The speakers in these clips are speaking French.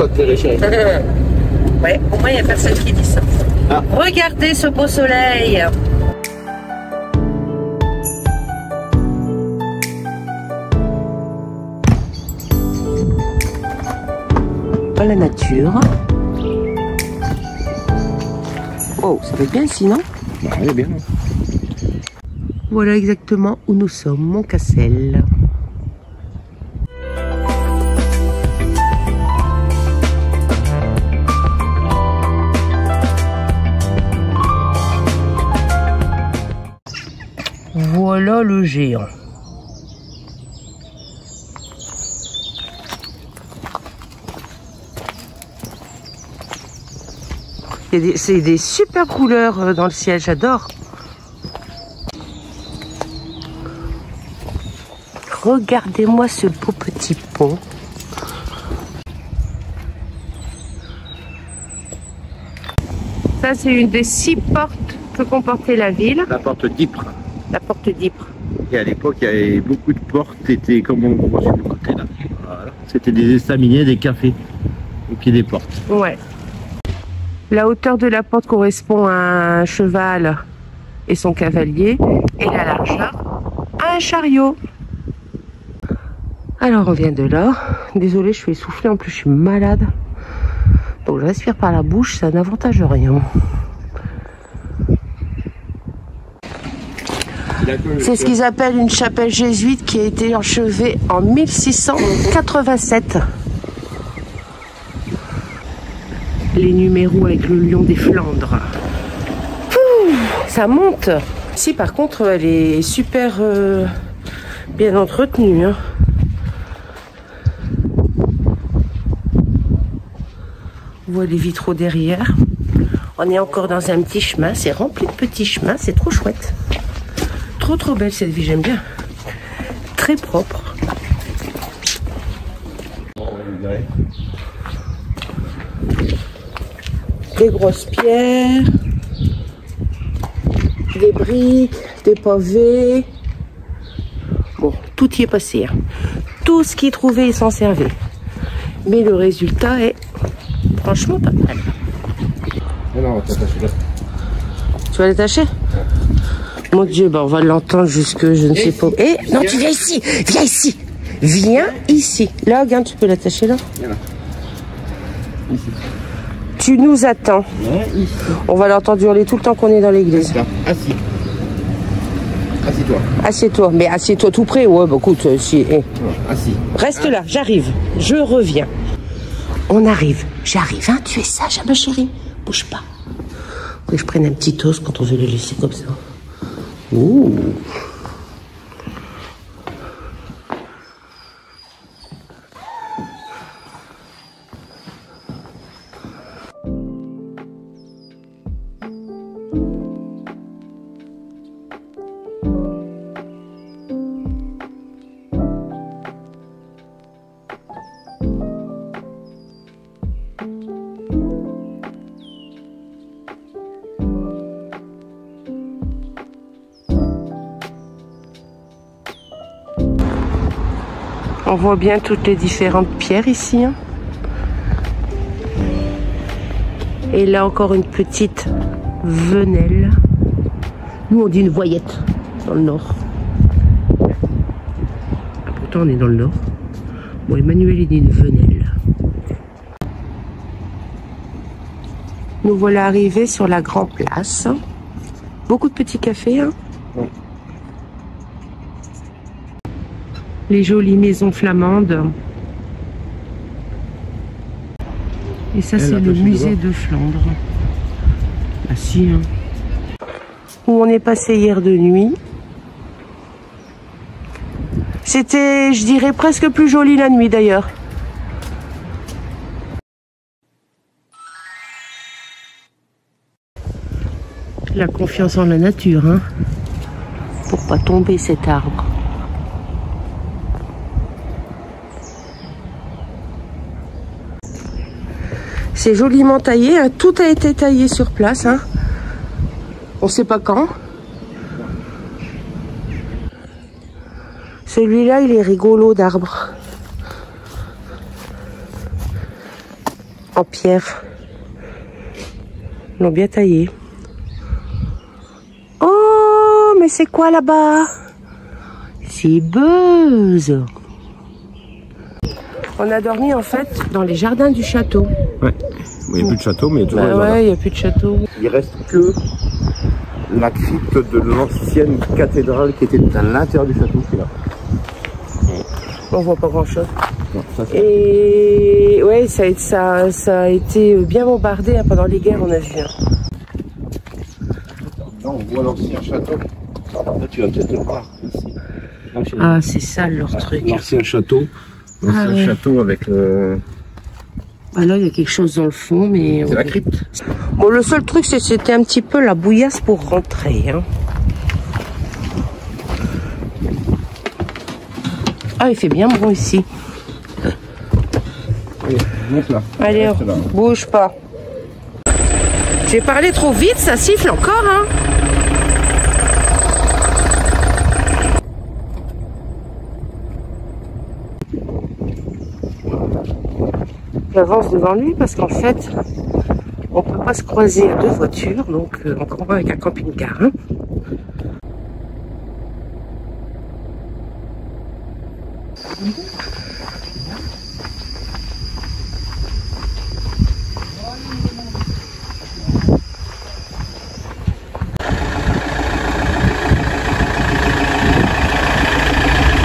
ça te plairait, chérie. Ouais, au moins il n'y a personne qui dit ça. Ah. Regardez ce beau soleil. La nature. Oh, ça va être bien ici, non? Bah, oui, bien. Voilà exactement où nous sommes, Montcassel. Voilà le géant. C'est des super couleurs dans le ciel, j'adore. Regardez-moi ce beau petit pont. Ça, c'est une des 6 portes que comportait la ville. La porte d'Ypres. La porte d'Ypres. Et à l'époque, il y avait beaucoup de portes, c'était comme on voit sur le côté là. Voilà. C'était des estaminets, des cafés au pied des portes. Ouais. La hauteur de la porte correspond à un cheval et son cavalier, et la largeur à un chariot. Alors on vient de là. Désolée, je suis essoufflée, en plus je suis malade. Donc je respire par la bouche, ça n'avantage rien. C'est ce qu'ils appellent une chapelle jésuite qui a été achevée en 1687. Les numéros avec le lion des Flandres. Ouh, ça monte. Ici par contre elle est super bien entretenue. Hein. On voit les vitraux derrière. On est encore dans un petit chemin. C'est rempli de petits chemins. C'est trop chouette. Trop belle cette vie, j'aime bien. Très propre. Des grosses pierres, des briques, des pavés. Bon, tout y est passé. Hein. Tout ce qui est trouvé, il s'en servait. Mais le résultat est franchement pas mal. Non, là. Tu vas l'attacher? Mon Dieu, bah on va l'entendre jusque je ne sais pas. Eh, non, tu viens ici, viens ici, viens ici. Là, regarde, tu peux l'attacher là. Viens là. Ici. Tu nous attends. Ouais, ici. On va l'entendre hurler tout le temps qu'on est dans l'église. Assis. Assieds-toi. Assieds-toi, mais assieds-toi tout près. Ouais, bah écoute, si. Eh. Assis. Reste là, j'arrive. Je reviens. On arrive. J'arrive, hein. Tu es sage, hein, ma chérie. Bouge pas. Que je prenne un petit toast quand on veut le laisser comme ça. Ouh. On voit bien toutes les différentes pierres ici. Hein. Et là encore une petite venelle. Nous on dit une voyette dans le nord. Ah, pourtant on est dans le nord. Bon, Emmanuel il dit une venelle. Nous voilà arrivés sur la grande place. Beaucoup de petits cafés. Hein. Ouais. Les jolies maisons flamandes. Et ça, c'est le musée de Flandre. Ah si, hein. Où on est passé hier de nuit. C'était, je dirais, presque plus joli la nuit d'ailleurs. La confiance en la nature, hein. Pour pas tomber cet arbre. C'est joliment taillé, hein. Tout a été taillé sur place. Hein. On ne sait pas quand. Celui-là, il est rigolo d'arbre. en pierre. Ils l'ont bien taillé. Oh, mais c'est quoi là-bas? C'est Buzz. On a dormi en fait dans les jardins du château. Ouais. Il n'y a plus de château, mais il y a toujours ouais, il n'y a plus de château. Il reste que la crypte de l'ancienne cathédrale qui était à l'intérieur du château qui est là. On voit pas grand chose. Non, ça, et ouais, ça a été bien bombardé hein, pendant les guerres, on a vu. Hein. Là, on voit l'ancien château. Là, tu vas peut-être le voir. Ah, c'est ça leur truc. L'ancien château. L'ancien château avec le... Ah là, il y a quelque chose dans le fond, mais... C'est la crypte. Bon, le seul truc, c'est que c'était un petit peu la bouillasse pour rentrer. Hein. Ah, il fait bien bon ici. Allez, monte là. Allez, là. Bouge pas. J'ai parlé trop vite, ça siffle encore, hein. J'avance devant lui parce qu'en fait, on peut pas se croiser à deux voitures, donc on comprend avec un camping-car. Hein.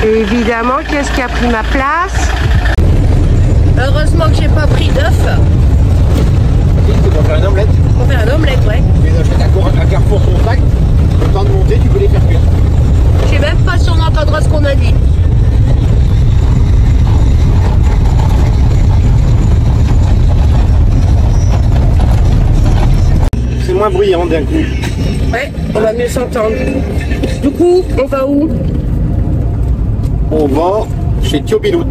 Et évidemment, qu'est-ce qui a pris ma place? Heureusement que j'ai pas pris d'œuf. Pour faire une omelette. Pour faire une omelette, ouais. Tu les achètes à Carrefour Contact. Le temps de monter, tu peux les faire cuire. Je sais même pas si on entendra ce qu'on a dit. C'est moins bruyant d'un coup. Ouais, on va mieux s'entendre. Du coup, on va où? On va chez Thiobilout.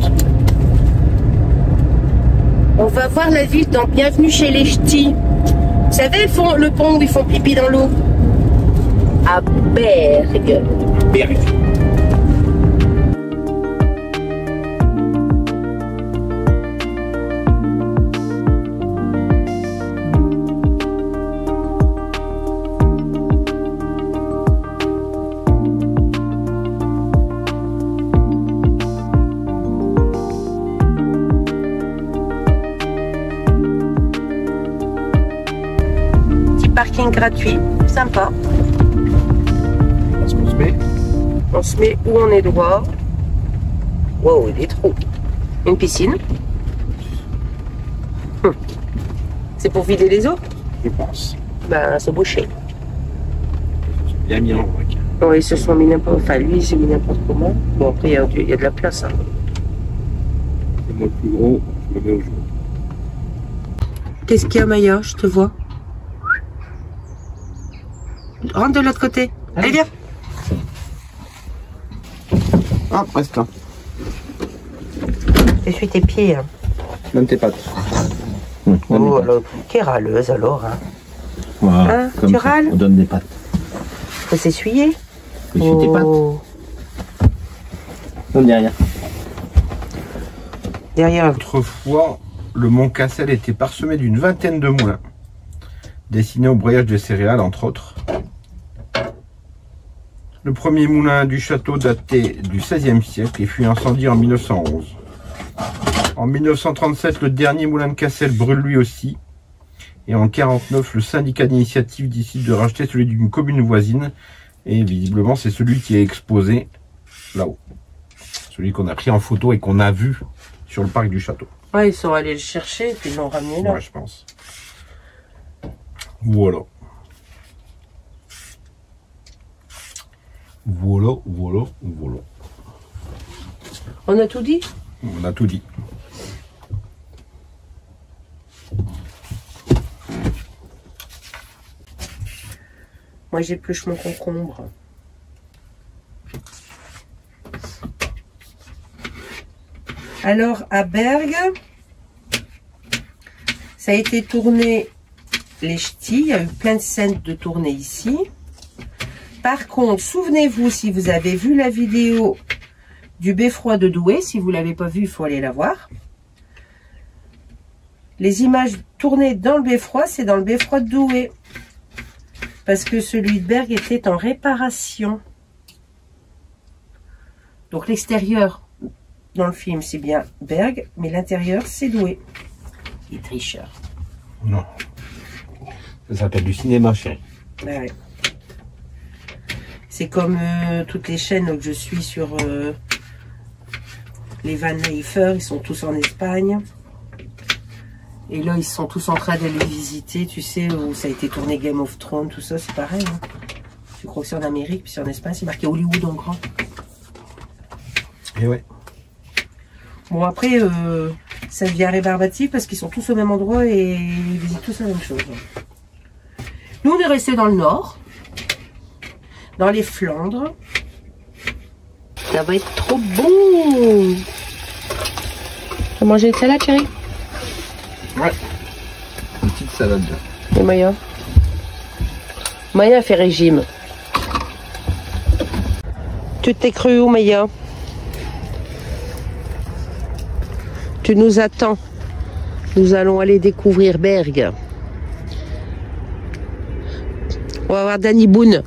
On va voir la ville dans Bienvenue chez les Ch'tis. Vous savez le pont où ils font pipi dans l'eau? À Bergue. Bergue. Parking gratuit, sympa. Est-ce qu'on se met? On se met où on est droit. Wow, des trous. Une piscine. C'est pour vider les eaux? Je pense. Ben, se boucher. Bien mis en vrac. Oui, ils se sont mis n'importe... Enfin, lui, il s'est mis n'importe comment. Bon, après, il y a de la place. Hein. C'est moi le plus gros, je me mets au jour. Qu'est-ce qu'il y a, Maya? Je te vois. Rentre de l'autre côté. Allez, viens. Ah, reste là. Essuie tes pieds. Hein. Donne tes pattes. Oh, alors, qu'est râleuse alors. Hein. Voilà, Hein, comme tu ça, râles? on donne des pattes. Faut s'essuyer. Essuie tes pattes. Donne derrière. Derrière. Autrefois, le mont Cassel était parsemé d'une vingtaine de moulins, destinés au broyage de céréales, entre autres. Le premier moulin du château datait du XVIe siècle et fut incendié en 1911. En 1937, le dernier moulin de Cassel brûle lui aussi. Et en 1949, le syndicat d'initiative décide de racheter celui d'une commune voisine. Et visiblement, c'est celui qui est exposé là-haut. Celui qu'on a pris en photo et qu'on a vu sur le parc du château. Ouais, ils sont allés le chercher et puis ils l'ont ramené là. Ouais, je pense. Voilà. Voilà. On a tout dit? On a tout dit. Moi, j'épluche mon concombre. Alors, à Bergue, ça a été tourné les ch'tis. Il y a eu plein de scènes de tournée ici. Par contre, souvenez-vous, si vous avez vu la vidéo du beffroi de Douai, si vous ne l'avez pas vu, il faut aller la voir. Les images tournées dans le beffroi, c'est dans le beffroi de Douai. Parce que celui de Bergues était en réparation. Donc l'extérieur, dans le film, c'est bien Bergues, mais l'intérieur, c'est Douai. Il est tricheur. Non. Ça s'appelle du cinéma, chérie. Ouais. C'est comme toutes les chaînes que je suis sur les Van Leifer, ils sont tous en Espagne. Et là, ils sont tous en train d'aller visiter, tu sais, où ça a été tourné Game of Thrones, tout ça, c'est pareil. Hein. Je crois que c'est en Amérique, puis c'est en Espagne, c'est marqué Hollywood en grand. Et ouais. Bon, après, ça devient rébarbatif parce qu'ils sont tous au même endroit et ils visitent tous la même chose. Nous, on est restés dans le nord, dans les Flandres. Ça va être trop bon. Tu as mangé une salade, chérie? Ouais. Une petite salade. Et Maya? Maya fait régime. Tu t'es cru où, Maya? Tu nous attends. Nous allons aller découvrir Bergues. On va voir Danny Boone.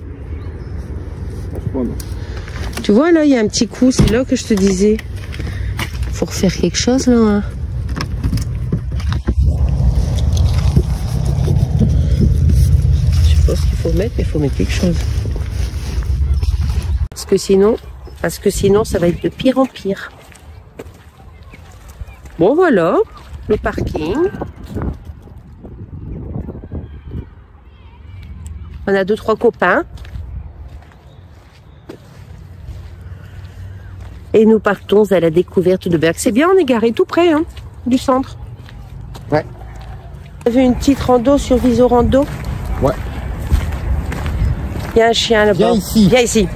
Tu vois, là, il y a un petit coup. C'est là que je te disais. Faut refaire quelque chose, là. Hein. Je sais pas ce qu'il faut mettre, mais il faut mettre quelque chose. Parce que sinon, ça va être de pire en pire. Bon, voilà, le parking. On a 2-3 copains. Et nous partons à la découverte de Bergues. C'est bien, on est garé tout près hein, du centre. Ouais. On a vu une petite rando sur Visorando. Ouais. Il y a un chien là-bas. Viens ici. Viens ici.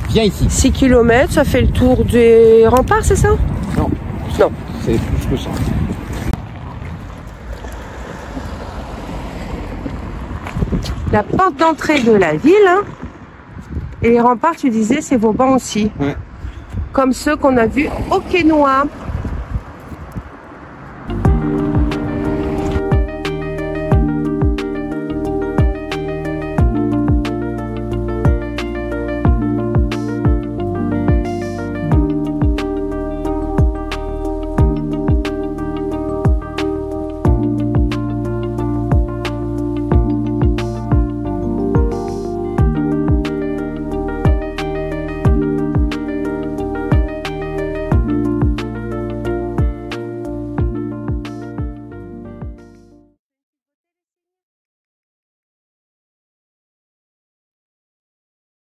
Viens ici. 6 km, ça fait le tour des remparts, c'est ça? Non. Non. C'est plus que ça. La porte d'entrée de la ville. Hein. Et les remparts, tu disais, c'est Vauban aussi. Ouais. Comme ceux qu'on a vus au Quai Noir.